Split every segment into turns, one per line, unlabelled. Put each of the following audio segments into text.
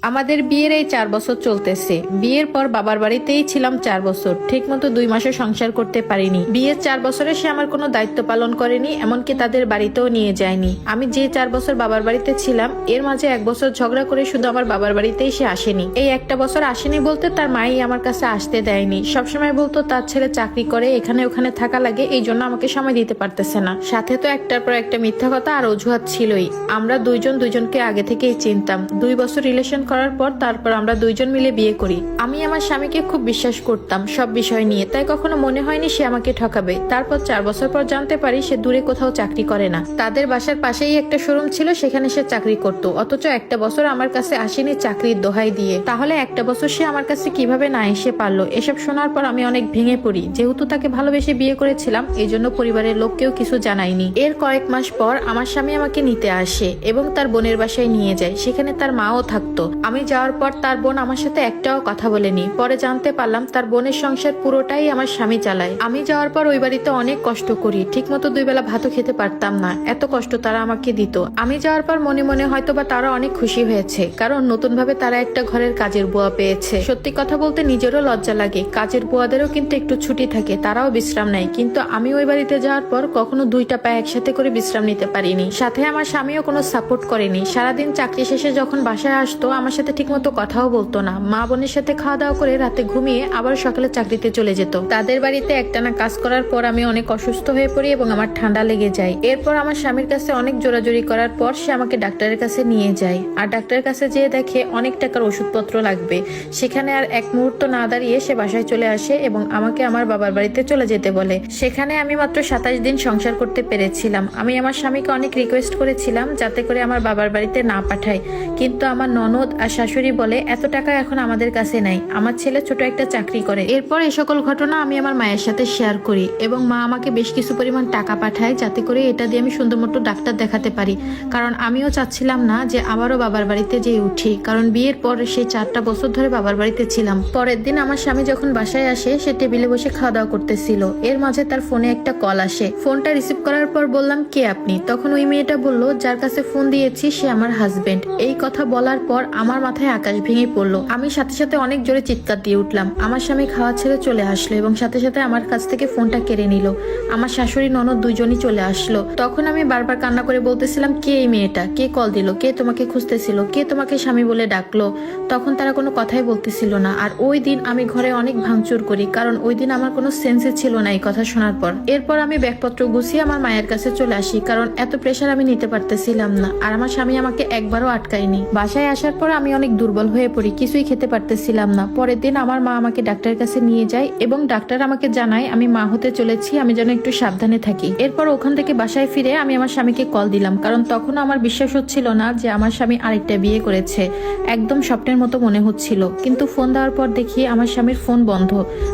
আমাদের বিয়ের এই 4 বছর চলতেছে। বিয়ের পর বাবার বাড়িতেই ছিলাম 4 বছর, ঠিক মতো 2 মাসে সংসার করতে পারিনি। বিয়ের 4 বছরে সে আমার কোনো দায়িত্ব পালন করেনি, এমনকি তাদের বাড়িতেও নিয়ে যায়নি। আমি যে 4 বছর বাবার বাড়িতে ছিলাম, এর মাঝে 1 বছর ঝগড়া করে শুধু আমার বাবার বাড়িতেই সে আসেনি। এই একটা বছর আসেনি বলতে তার মাই আমার কাছে আসতে দেয়নি। সবসময় বলতো তার ছেলে চাকরি করে, এখানে ওখানে থাকা লাগে, এই জন্য আমাকে সময় দিতে পারতেছে না। সাথে তো একটার পর একটা মিথ্যা কথা আর অজুহাত ছিলই। আমরা দুইজন দুইজনকে আগে থেকেই চিনতাম। 2 বছর রিলেশন করার পর তারপর আমরা দুইজন মিলে বিয়ে করি। আমি আমার স্বামীকে খুব বিশ্বাস করতাম সব বিষয় নিয়ে, তাই কখনো মনে হয়নি সে আমাকে ঠকাবে। তারপর 4 বছর পর জানতে পারি সে দূরে কোথাও চাকরি করে না। তাদের বাসার পাশেই একটা শোরুম ছিল, সেখানে সে চাকরি করত। অথচ একটা বছর আমার কাছে আসেনি চাকরির দোহাই দিয়ে। তাহলে একটা বছর সে আমার কাছে কিভাবে না এসে পারলো? এসব শোনার পর আমি অনেক ভেঙে পড়ি। যেহেতু তাকে ভালোবেসে বিয়ে করেছিলাম, এই জন্য পরিবারের লোককেও কিছু জানাইনি। এর কয়েক মাস পর আমার স্বামী আমাকে নিতে আসে এবং তার বোনের বাসায় নিয়ে যায়। সেখানে তার মাও থাকতো। আমি যাওয়ার পর তার বোন আমার সাথে একটাও কথা বলেনি। পরে জানতে পারলাম তার বোনের সংসার পুরোটাই আমার স্বামী চালায়। আমি যাওয়ার পর ওই বাড়িতে অনেক কষ্ট করি, ঠিক মতো 2 বেলা ভাতও খেতে পারতাম না, এত কষ্ট তারা আমাকে দিত। আমি যাওয়ার পর মনে মনে হয়তো বা তারা অনেক খুশি হয়েছে, কারণ নতুন ভাবে তারা একটা ঘরের কাজের বুয়া পেয়েছে। সত্যি কথা বলতে নিজেরও লজ্জা লাগে। কাজের বুয়াদেরও কিন্তু একটু ছুটি থাকে, তারাও বিশ্রাম নেয়, কিন্তু আমি ওই বাড়িতে যাওয়ার পর কখনো 2টা পায়ে একসাথে করে বিশ্রাম নিতে পারিনি। সাথে আমার স্বামীও কোনো সাপোর্ট করেনি। সারাদিন চাকরি শেষে যখন বাসায় আসতো, আমার সাথে ঠিক মতো কথাও বলতো না। মা বোনের সাথে খাওয়া দাওয়া করে রাতে ঘুমিয়ে আবার সকালে চাকরিতে চলে যেত। তাদের বাড়িতে একটানা কাজ করার পর আমি অনেক অসুস্থ হয়ে পড়ি এবং আমার ঠান্ডা লেগে যায়। এরপর আমার স্বামীর কাছে অনেক জোরাজোরি করার পর সে আমাকে ডাক্তারের কাছে নিয়ে যায়। আর ডাক্তারের কাছে যেয়ে দেখে অনেক টাকার ওষুধপত্র লাগবে। সেখানে আর এক মুহূর্ত না দাঁড়িয়ে সে বাসায় চলে আসে এবং আমাকে আমার বাবার বাড়িতে চলে যেতে বলে। সেখানে আমি মাত্র 27 দিন সংসার করতে পেরেছিলাম। আমি আমার স্বামীকে অনেক রিকোয়েস্ট করেছিলাম যাতে করে আমার বাবার বাড়িতে না পাঠায়, কিন্তু আমার ননদ আর শাশুড়ি বলে এত টাকা এখন আমাদের কাছে নাই, আমার ছেলে ছোট একটা চাকরি করে। এরপর এই সকল ঘটনা আমি আমার মায়ের সাথে শেয়ার করি এবং মা আমাকে বেশ কিছু পরিমাণ টাকা পাঠায় যাতে করে এটা দিয়ে আমি সুন্দর মতো ডাক্তার দেখাতে পারি। কারণ আমিও চাচ্ছিলাম না যে আবারও বাবার বাড়িতে যেয়ে উঠি, কারণ বিয়ের পর সেই 4টা বছর ধরে বাবার বাড়িতে ছিলাম। পরের দিন আমার স্বামী যখন বাসায় আসে, সে টেবিলে বসে খাওয়া দাওয়া করতেছিল। এর মাঝে তার ফোনে একটা কল আসে। ফোনটা রিসিভ করার পর বললাম, কে আপনি? তখন ওই মেয়েটা বলল, যার কাছে ফোন দিয়েছি সে আমার হাজবেন্ড। এই কথা বলার পর আমার মাথায় আকাশ ভেঙে পড়লো। আমি সাথে সাথে অনেক জোরে চিৎকার দিয়ে উঠলাম। আমার স্বামী খাওয়া ছেড়ে চলে আসলো এবং সাথে সাথে আমার কাছ থেকে ফোনটা কেড়ে নিল। আমার শাশুড়ি ননদ দুইজনই চলে আসলো। তখন আমি বারবার কান্না করে বলতেছিলাম, কে এই মেয়েটা? কে কল দিল? কে তোমাকে খুঁজতেছিল? কে তোমাকে স্বামী বলে ডাকলো? তখন তারা কোনো কথাই বলতেছিল না। আর ওই দিন আমি ঘরে অনেক ভাঙচুর করি, কারণ ওই দিন আমার কোনো সেন্সে ছিল না এই কথা শোনার পর। এরপর আমি ব্যাগপত্র গুছিয়ে আমার মায়ের কাছে চলে আসি, কারণ এত প্রেশার আমি নিতে পারতেছিলাম না। আর আমার স্বামী আমাকে একবারও আটকায়নি। বাসায় আসার পর আমি অনেক দুর্বল হয়ে পড়ি, কিছুই খেতে পারতেছিলাম না। পরের দিন আমার মা আমাকে ডাক্তারের কাছে নিয়ে যায় এবং ডাক্তার আমাকে জানায় আমি মা হতে চলেছি, আমি যেন একটু সাবধানে থাকি। এরপর ওখান থেকে বাসায় ফিরে আমি আমার স্বামীকে কল দিলাম, কারণ তখন আমার বিশ্বাস হচ্ছিল না যে আমার স্বামী আরেকটা বিয়ে করেছে। একদম স্বপ্নের মতো মনে হচ্ছিল। কিন্তু ফোন দেওয়ার পর দেখি আমার স্বামীর ফোন বন্ধ।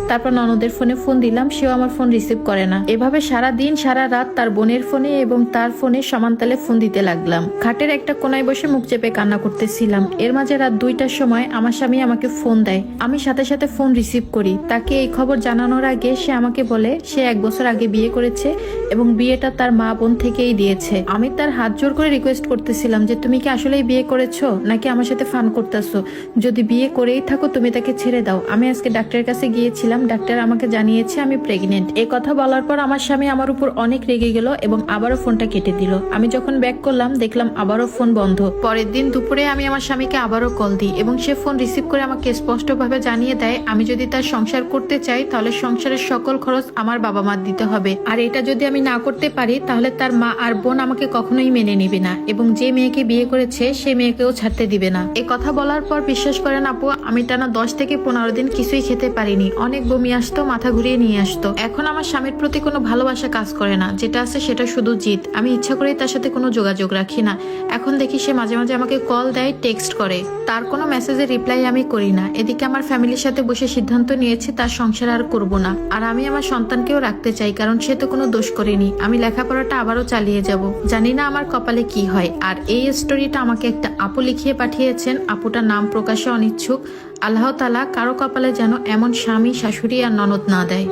তারপর ননদের ফোনে ফোন দিলাম, সেও আমার ফোন রিসিভ করে না। এভাবে সারা দিন সারা রাত তার বোনের ফোনে এবং তার ফোনে সমানতালে ফোন দিতে লাগলাম। খাটের একটা কোনায় বসে মুখ চেপে কান্না করতেছিলাম। এর মাঝে রাত 2টার সময় আমার স্বামী আমাকে ফোন দেয়। আমি সাথে সাথে ফোন রিসিভ করি। তাকে এই খবর জানানোর আগে সে আমাকে বলে সে 1 বছর আগে বিয়ে করেছে এবং বিয়েটা তার মা বোন থেকেই দিয়েছে। আমি তার হাত জোর করে রিকোয়েস্ট করতেছিলাম যে তুমি কি আসলেই বিয়ে করেছো নাকি আমার সাথে ফান করতেছো? যদি বিয়ে করেই থাকো তুমি তাকে ছেড়ে দাও। আমি আজকে ডাক্তারের কাছে গিয়েছিলাম, ডাক্তার আমাকে জানিয়েছে আমি প্রেগনেন্ট। এই কথা বলার পর আমার স্বামী আমার উপর অনেক রেগে গেল এবং আবারও ফোনটা কেটে দিল। আমি যখন ব্যাক করলাম দেখলাম আবারও ফোন বন্ধ। পরের দিন দুপুরে আমি আমার স্বামীকে আবারও কল দিই এবং সে ফোন রিসিভ করে আমাকে স্পষ্টভাবে জানিয়ে দেয় আমি যদি তার সংসার করতে চাই তাহলে সংসারের সকল খরচ আমার বাবা মা দিতে হবে, আর এটা যদি আমি না করতে পারি তাহলে তার মা আর বোন আমাকে কখনোই মেনে নিবে না এবং যে মেয়েকে বিয়ে করেছে সে মেয়েকেও ছাড়তে দিবে না। এই কথা বলার পর বিশ্বাস করেন আপু, আমি টানা 10 থেকে 15 দিন কিছুই খেতে পারিনি। অনেক বমি আসতো, মাথা ঘুরিয়ে নিয়ে আসতো। এখন আমার স্বামীর প্রতি কোনো ভালোবাসা কাজ করে না, যেটা আছে সেটা শুধু জিদ। আমি ইচ্ছা করেই তার সাথে কোনো যোগাযোগ রাখি না। এখন দেখি সে মাঝে মাঝে আমাকে কল দেয়, টেক্সট করে, তার কোনো মেসেজের রিপ্লাই আমি করি না। এদিকে আমার ফ্যামিলির সাথে বসে সিদ্ধান্ত নিয়েছি তার সংসার আর করব না। আর আমি আমার সন্তানকেও রাখতে চাই, কারণ সে তো কোনো দোষ করেনি। আমি লেখাপড়াটা আবারও চালিয়ে যাব, জানি না আমার কপালে কি হয়। আর এই স্টোরিটা আমাকে একটা আপু লিখিয়ে পাঠিয়েছেন। আপুটার নাম প্রকাশে অনিচ্ছুক। আল্লাহ তাআলা কারো কপালে যেন এমন স্বামী, শাশুড়ি আর ননদ না দেয়।